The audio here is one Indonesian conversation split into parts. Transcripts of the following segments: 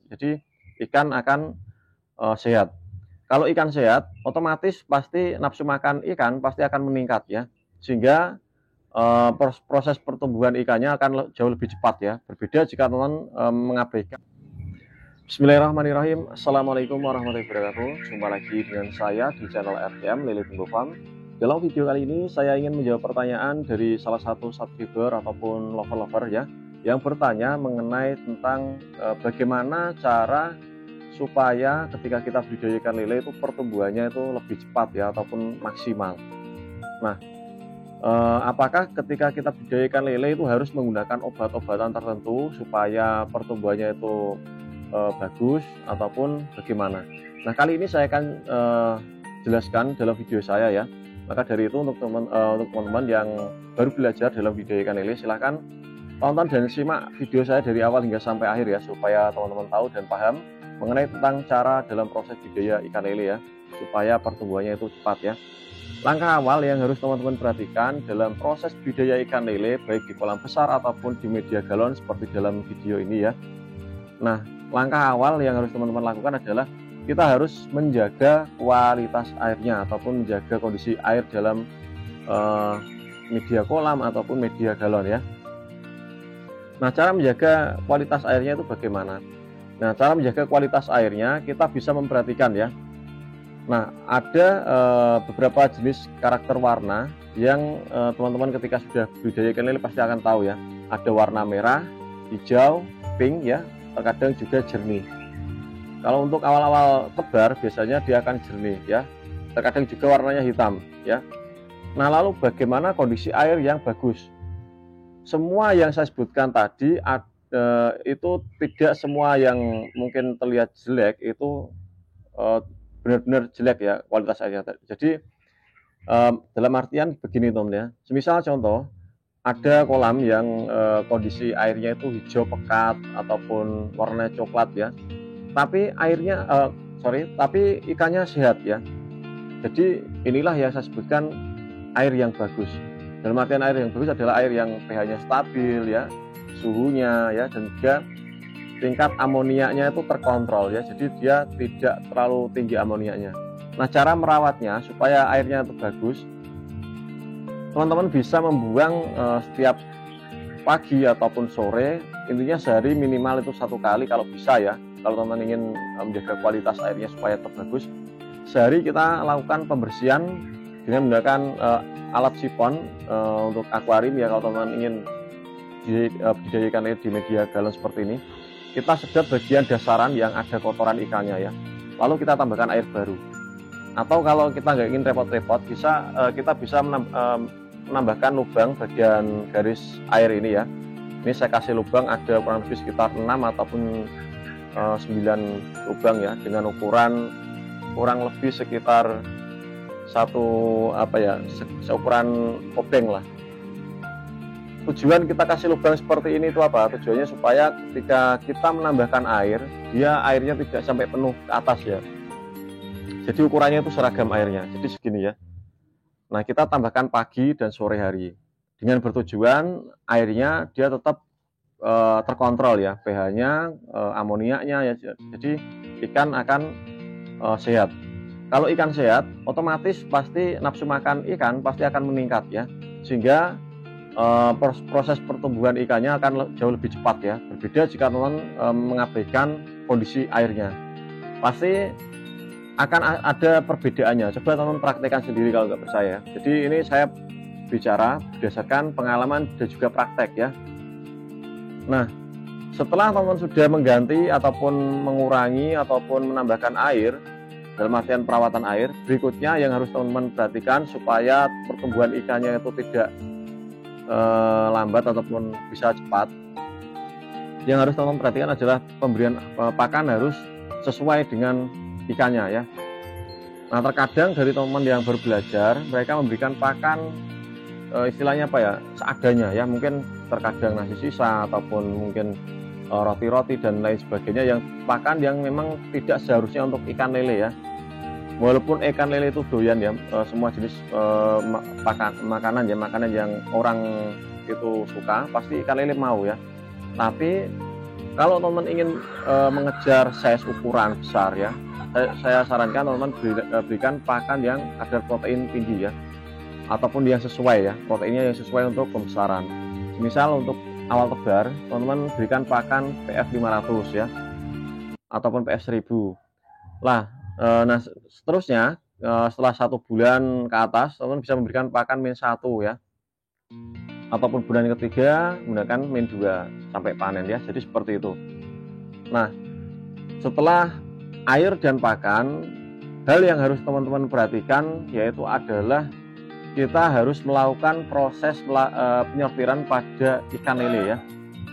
Jadi ikan akan sehat. Kalau ikan sehat, otomatis pasti nafsu makan ikan pasti akan meningkat ya, sehingga proses pertumbuhan ikannya akan jauh lebih cepat ya. Berbeda jika teman mengabaikan. Bismillahirrahmanirrahim. Assalamualaikum warahmatullahi wabarakatuh. Jumpa lagi dengan saya di channel RTM Lele Tumbuh Farm. Dalam video kali ini saya ingin menjawab pertanyaan dari salah satu subscriber ataupun lover-lover ya, yang bertanya mengenai tentang bagaimana cara supaya ketika kita budidaya ikan lele itu pertumbuhannya itu lebih cepat ya ataupun maksimal. Nah, apakah ketika kita budidaya ikan lele itu harus menggunakan obat-obatan tertentu supaya pertumbuhannya itu bagus ataupun bagaimana? Nah, kali ini saya akan jelaskan dalam video saya ya. Maka dari itu untuk teman-teman yang baru belajar dalam budidaya ikan lele, silahkan tonton dan simak video saya dari awal hingga sampai akhir ya, supaya teman-teman tahu dan paham mengenai tentang cara dalam proses budidaya ikan lele ya, supaya pertumbuhannya itu cepat ya. Langkah awal yang harus teman-teman perhatikan dalam proses budidaya ikan lele, baik di kolam besar ataupun di media galon seperti dalam video ini ya. Nah, langkah awal yang harus teman-teman lakukan adalah kita harus menjaga kualitas airnya ataupun menjaga kondisi air dalam media kolam ataupun media galon ya. Nah, cara menjaga kualitas airnya itu bagaimana? Nah, cara menjaga kualitas airnya kita bisa memperhatikan ya. Nah, ada beberapa jenis karakter warna yang teman-teman ketika sudah budidaya ikan lele pasti akan tahu ya. Ada warna merah, hijau, pink ya, terkadang juga jernih. Kalau untuk awal-awal tebar biasanya dia akan jernih ya, terkadang juga warnanya hitam ya. Nah, lalu bagaimana kondisi air yang bagus? Semua yang saya sebutkan tadi itu tidak semua yang mungkin terlihat jelek itu benar-benar jelek ya kualitas airnya. Jadi dalam artian begini teman ya, semisal contoh ada kolam yang kondisi airnya itu hijau pekat ataupun warna coklat ya, tapi airnya tapi ikannya sehat ya. Jadi inilah yang saya sebutkan air yang bagus. Dalam artian air yang bagus adalah air yang pH-nya stabil ya, suhunya ya, dan juga tingkat amoniaknya itu terkontrol ya. Jadi dia tidak terlalu tinggi amoniaknya. Nah, cara merawatnya supaya airnya itu bagus, teman-teman bisa membuang setiap pagi ataupun sore, intinya sehari minimal itu 1 kali kalau bisa ya. Kalau teman-teman ingin menjaga kualitas airnya supaya tetap bagus, sehari kita lakukan pembersihan dengan menggunakan alat sifon untuk akuarium ya. Kalau teman-teman ingin budidaya ikan lele di media galon seperti ini, kita sedot bagian dasaran yang ada kotoran ikannya ya, lalu kita tambahkan air baru. Atau kalau kita nggak ingin repot-repot, kita bisa menambahkan lubang bagian garis air ini ya. Ini saya kasih lubang ada kurang lebih sekitar 6 ataupun 9 lubang ya, dengan ukuran kurang lebih sekitar seukuran obeng lah. Tujuan kita kasih lubang seperti ini itu apa? Tujuannya supaya ketika kita menambahkan air, airnya tidak sampai penuh ke atas ya. Jadi ukurannya itu seragam airnya, jadi segini ya. Nah, kita tambahkan pagi dan sore hari dengan bertujuan airnya dia tetap terkontrol ya, pH-nya, amoniaknya ya. Jadi ikan akan sehat. Kalau ikan sehat, otomatis pasti nafsu makan ikan pasti akan meningkat ya, sehingga proses pertumbuhan ikannya akan jauh lebih cepat ya. Berbeda jika teman mengabaikan kondisi airnya, pasti akan ada perbedaannya. Coba teman praktekkan sendiri kalau nggak percaya. Jadi ini saya bicara berdasarkan pengalaman dan juga praktek ya. Nah, setelah teman sudah mengganti ataupun mengurangi ataupun menambahkan air, dalam artian perawatan air, berikutnya yang harus teman-teman perhatikan supaya pertumbuhan ikannya itu tidak lambat ataupun bisa cepat. Yang harus teman-teman perhatikan adalah pemberian pakan harus sesuai dengan ikannya ya. Nah, terkadang dari teman-teman yang baru belajar, mereka memberikan pakan istilahnya seadanya ya, mungkin terkadang nasi sisa ataupun mungkin roti-roti dan lain sebagainya, yang pakan yang memang tidak seharusnya untuk ikan lele ya. Walaupun ikan lele itu doyan ya semua jenis makanan yang orang itu suka, pasti ikan lele mau ya. Tapi Kalau teman-teman ingin mengejar size ukuran besar ya, saya sarankan teman-teman berikan pakan yang kadar protein tinggi ya, ataupun yang sesuai ya, proteinnya yang sesuai untuk pembesaran. Misal untuk awal tebar, teman-teman berikan pakan PF 500 ya, ataupun PF 1000. Nah, seterusnya setelah 1 bulan ke atas, teman-teman bisa memberikan pakan min 1 ya, ataupun bulan ketiga menggunakan min 2 sampai panen ya. Jadi seperti itu. Nah, setelah air dan pakan, hal yang harus teman-teman perhatikan yaitu adalah kita harus melakukan proses penyortiran pada ikan lele ya.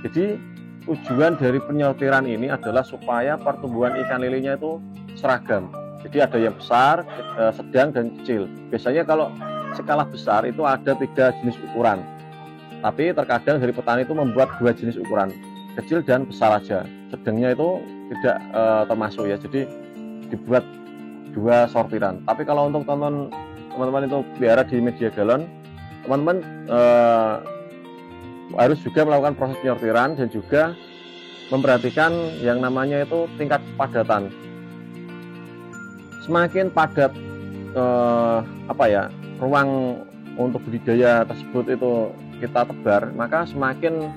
Jadi tujuan dari penyortiran ini adalah supaya pertumbuhan ikan lelenya itu seragam. Jadi ada yang besar, sedang, dan kecil. Biasanya kalau skala besar itu ada 3 jenis ukuran. Tapi terkadang dari petani itu membuat 2 jenis ukuran, kecil dan besar aja. Sedangnya itu tidak termasuk ya. Jadi dibuat 2 sortiran. Tapi kalau untuk teman-teman itu pelihara di media galon, teman-teman harus juga melakukan proses penyortiran dan juga memperhatikan yang namanya itu tingkat kepadatan. Semakin padat ruang untuk budidaya tersebut itu kita tebar, maka semakin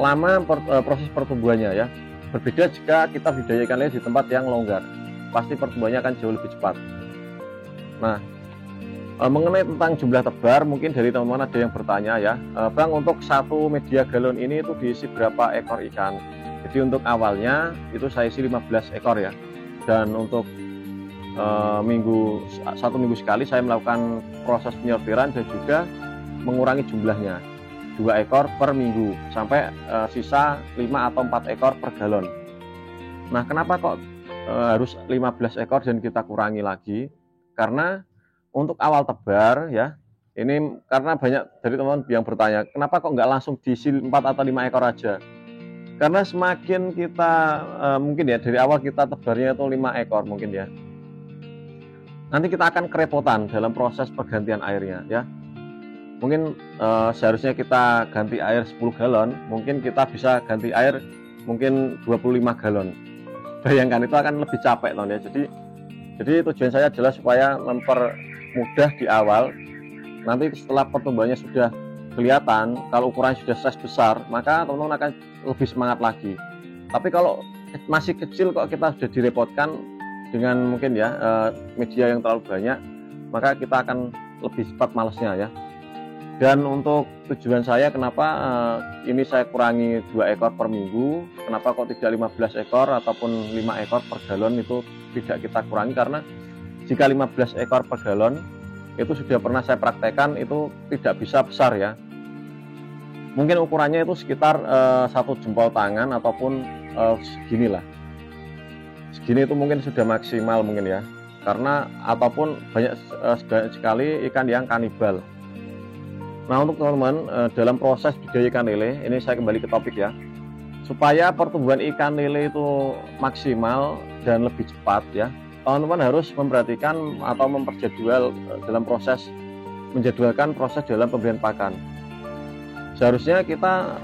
lama proses pertumbuhannya ya. Berbeda jika kita budidaya ikan lele di tempat yang longgar, pasti pertumbuhannya akan jauh lebih cepat. Nah, mengenai tentang jumlah tebar, mungkin dari teman-teman ada yang bertanya ya, Bang, untuk 1 media galon ini itu diisi berapa ekor ikan? Jadi untuk awalnya itu saya isi 15 ekor ya, dan untuk 1 minggu sekali saya melakukan proses penyortiran dan juga mengurangi jumlahnya 2 ekor per minggu sampai sisa 5 atau 4 ekor per galon. Nah, kenapa kok harus 15 ekor dan kita kurangi lagi? Karena untuk awal tebar ya, ini karena banyak dari teman-teman yang bertanya, kenapa kok nggak langsung diisi 4 atau 5 ekor aja? Karena semakin kita mungkin ya dari awal kita tebarnya itu 5 ekor mungkin ya, nanti kita akan kerepotan dalam proses pergantian airnya ya. Mungkin seharusnya kita ganti air 10 galon, mungkin kita bisa ganti air mungkin 25 galon. Bayangkan itu akan lebih capek teman ya. Jadi tujuan saya adalah supaya mempermudah di awal. Nanti setelah pertumbuhannya sudah kelihatan, kalau ukurannya sudah size besar, maka teman-teman akan lebih semangat lagi. Tapi kalau masih kecil kok kita sudah direpotkan dengan mungkin ya media yang terlalu banyak, maka kita akan lebih cepat malesnya ya. Dan untuk tujuan saya kenapa ini saya kurangi 2 ekor per minggu, kenapa kok tidak 15 ekor ataupun 5 ekor per galon, itu tidak kita kurangi karena jika 15 ekor per galon itu sudah pernah saya praktekkan, itu tidak bisa besar ya. Mungkin ukurannya itu sekitar 1 jempol tangan ataupun segini lah. Segini itu mungkin sudah maksimal mungkin ya. Karena ataupun banyak sekali ikan yang kanibal. Nah, untuk teman-teman dalam proses budidaya ikan lele, ini saya kembali ke topik ya. Supaya pertumbuhan ikan lele itu maksimal dan lebih cepat ya, teman-teman harus memperhatikan atau memperjadwal dalam proses menjadwalkan proses dalam pemberian pakan. Seharusnya kita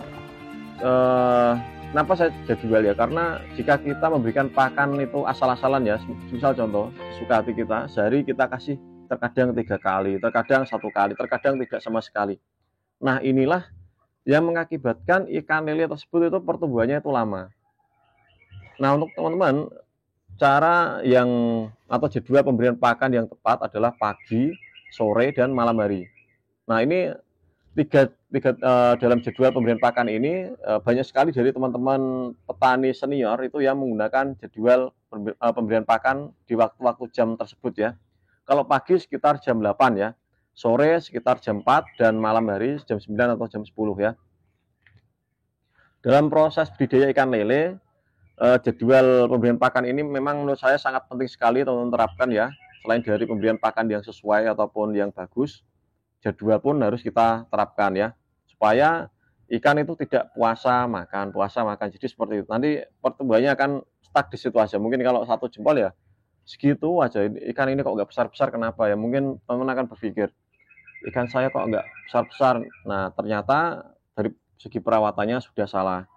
kenapa saya jadwal ya? Karena jika kita memberikan pakan itu asal-asalan ya, misal contoh suka hati kita, sehari kita kasih terkadang 3 kali, terkadang 1 kali, terkadang tidak sama sekali. Nah, inilah yang mengakibatkan ikan lele tersebut itu pertumbuhannya itu lama. Nah, untuk teman-teman, cara yang atau jadwal pemberian pakan yang tepat adalah pagi, sore, dan malam hari. Nah, ini dalam jadwal pemberian pakan ini banyak sekali dari teman-teman petani senior itu yang menggunakan jadwal pemberian pakan di waktu-waktu jam tersebut ya. Kalau pagi sekitar jam 8 ya, sore sekitar jam 4, dan malam hari jam 9 atau jam 10 ya. Dalam proses budidaya ikan lele, jadwal pemberian pakan ini memang menurut saya sangat penting sekali teman-teman terapkan ya. Selain dari pemberian pakan yang sesuai ataupun yang bagus, jadwal pun harus kita terapkan ya. Supaya ikan itu tidak puasa makan. Jadi seperti itu. Nanti pertumbuhannya akan stuck di situ aja. Mungkin kalau 1 jempol ya segitu aja, ikan ini kok nggak besar-besar, kenapa ya? Mungkin teman-teman akan berpikir, ikan saya kok nggak besar-besar. Nah, ternyata dari segi perawatannya sudah salah.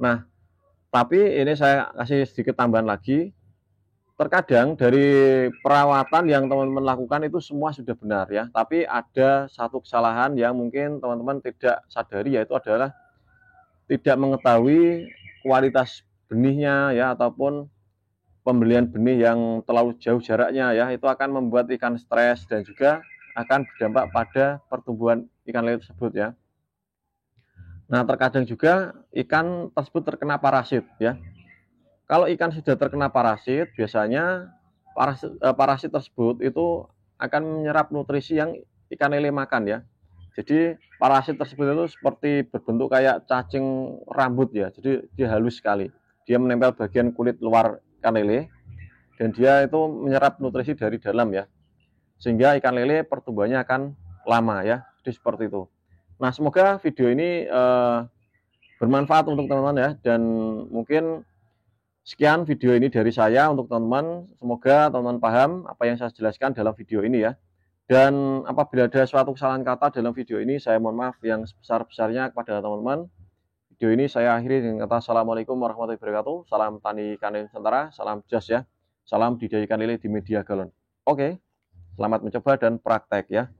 Nah, Tapi ini saya kasih sedikit tambahan lagi. Terkadang dari perawatan yang teman-teman lakukan itu semua sudah benar ya, tapi ada satu kesalahan yang mungkin teman-teman tidak sadari, yaitu adalah tidak mengetahui kualitas benihnya ya, ataupun pembelian benih yang terlalu jauh jaraknya ya, itu akan membuat ikan stres dan juga akan berdampak pada pertumbuhan ikan lele tersebut ya. Nah, terkadang juga ikan tersebut terkena parasit ya. Kalau ikan sudah terkena parasit, biasanya parasit tersebut itu akan menyerap nutrisi yang ikan lele makan ya. Jadi parasit tersebut itu seperti berbentuk kayak cacing rambut ya. Jadi dia halus sekali. Dia menempel bagian kulit luar ikan lele dan dia itu menyerap nutrisi dari dalam ya. Sehingga ikan lele pertumbuhannya akan lama ya. Jadi seperti itu. Nah, semoga video ini bermanfaat untuk teman-teman ya, dan mungkin sekian video ini dari saya untuk teman-teman. Semoga teman-teman paham apa yang saya jelaskan dalam video ini ya. Dan apabila ada suatu kesalahan kata dalam video ini, saya mohon maaf yang sebesar-besarnya kepada teman-teman. Video ini saya akhiri dengan kata Assalamualaikum warahmatullahi wabarakatuh. Salam tani ikan lele Nusantara, salam jas ya. Salam budidaya ikan lele di media galon. Oke, selamat mencoba dan praktek ya.